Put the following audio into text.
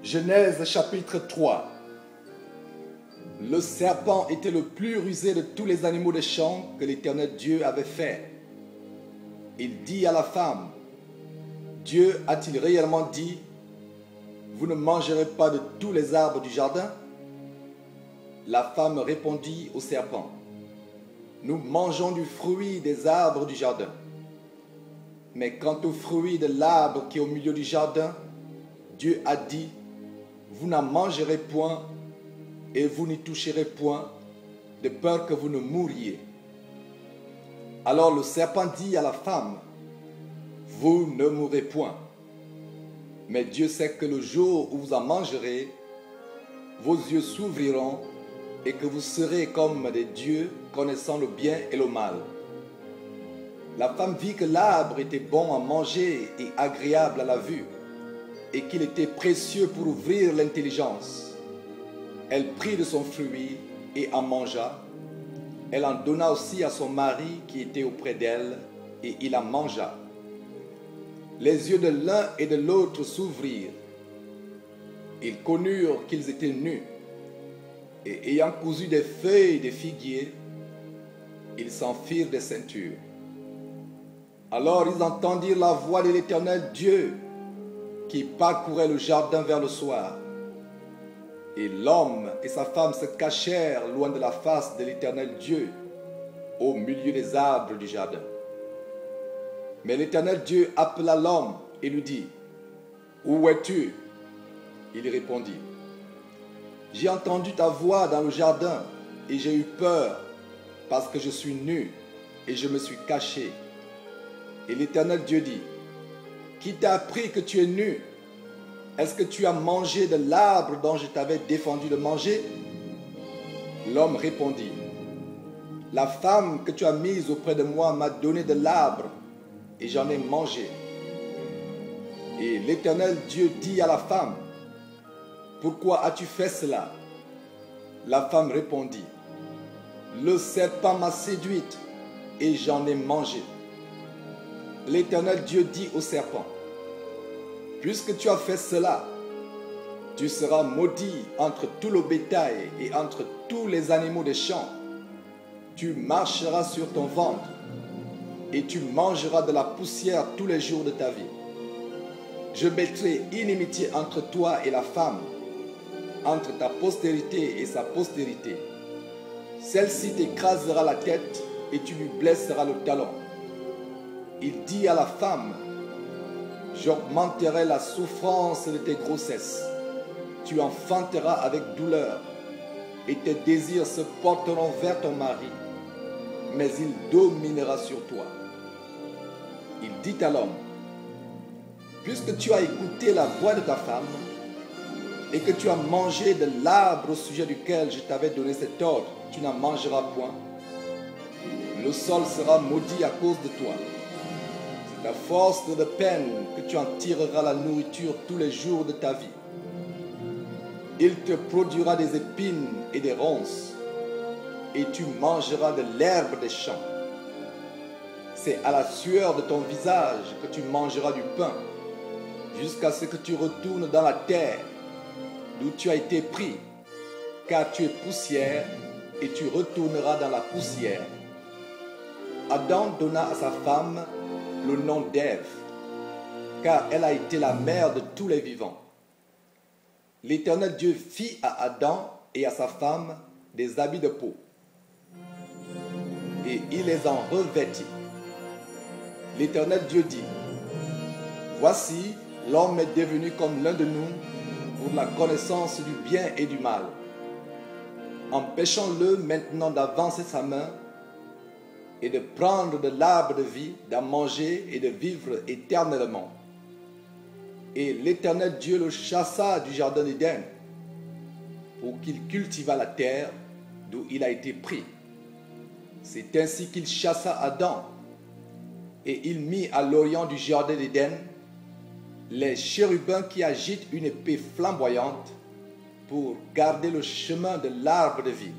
Genèse chapitre 3. Le serpent était le plus rusé de tous les animaux des champs que l'Éternel Dieu avait fait. Il dit à la femme, Dieu a-t-il réellement dit, vous ne mangerez pas de tous les arbres du jardin? La femme répondit au serpent, nous mangeons du fruit des arbres du jardin. Mais quant au fruit de l'arbre qui est au milieu du jardin, Dieu a dit, vous n'en mangerez point et vous n'y toucherez point, de peur que vous ne mouriez. Alors le serpent dit à la femme, vous ne mourrez point. Mais Dieu sait que le jour où vous en mangerez, vos yeux s'ouvriront et que vous serez comme des dieux connaissant le bien et le mal. La femme vit que l'arbre était bon à manger et agréable à la vue, et qu'il était précieux pour ouvrir l'intelligence. Elle prit de son fruit et en mangea. Elle en donna aussi à son mari qui était auprès d'elle, et il en mangea. Les yeux de l'un et de l'autre s'ouvrirent. Ils connurent qu'ils étaient nus, et ayant cousu des feuilles de figuier, ils s'en firent des ceintures. Alors ils entendirent la voix de l'Éternel Dieu qui parcourait le jardin vers le soir. Et l'homme et sa femme se cachèrent loin de la face de l'Éternel Dieu, au milieu des arbres du jardin. Mais l'Éternel Dieu appela l'homme et lui dit, où es-tu? Il répondit, j'ai entendu ta voix dans le jardin et j'ai eu peur parce que je suis nu et je me suis caché. Et l'Éternel Dieu dit, qui t'a appris que tu es nu? Est-ce que tu as mangé de l'arbre dont je t'avais défendu de manger? L'homme répondit, la femme que tu as mise auprès de moi m'a donné de l'arbre et j'en ai mangé. Et l'Éternel Dieu dit à la femme, pourquoi as-tu fait cela? La femme répondit, le serpent m'a séduite et j'en ai mangé. L'Éternel Dieu dit au serpent, puisque tu as fait cela, tu seras maudit entre tout le bétail et entre tous les animaux des champs. Tu marcheras sur ton ventre et tu mangeras de la poussière tous les jours de ta vie. Je mettrai inimitié entre toi et la femme, entre ta postérité et sa postérité. Celle-ci t'écrasera la tête et tu lui blesseras le talon. Il dit à la femme, j'augmenterai la souffrance de tes grossesses. Tu enfanteras avec douleur et tes désirs se porteront vers ton mari, mais il dominera sur toi. Il dit à l'homme, puisque tu as écouté la voix de ta femme et que tu as mangé de l'arbre au sujet duquel je t'avais donné cet ordre, tu n'en mangeras point. Le sol sera maudit à cause de toi. C'est à force de peine que tu en tireras la nourriture tous les jours de ta vie. Il te produira des épines et des ronces, et tu mangeras de l'herbe des champs. C'est à la sueur de ton visage que tu mangeras du pain, jusqu'à ce que tu retournes dans la terre, d'où tu as été pris, car tu es poussière, et tu retourneras dans la poussière. Adam donna à sa femme le nom d'Ève, car elle a été la mère de tous les vivants. L'Éternel Dieu fit à Adam et à sa femme des habits de peau, et il les en revêtit. L'Éternel Dieu dit, voici, l'homme est devenu comme l'un de nous pour la connaissance du bien et du mal. Empêchons-le maintenant d'avancer sa main et de prendre de l'arbre de vie, d'en manger et de vivre éternellement. Et l'Éternel Dieu le chassa du jardin d'Éden pour qu'il cultivât la terre d'où il a été pris. C'est ainsi qu'il chassa Adam et il mit à l'orient du jardin d'Éden les chérubins qui agitent une épée flamboyante pour garder le chemin de l'arbre de vie.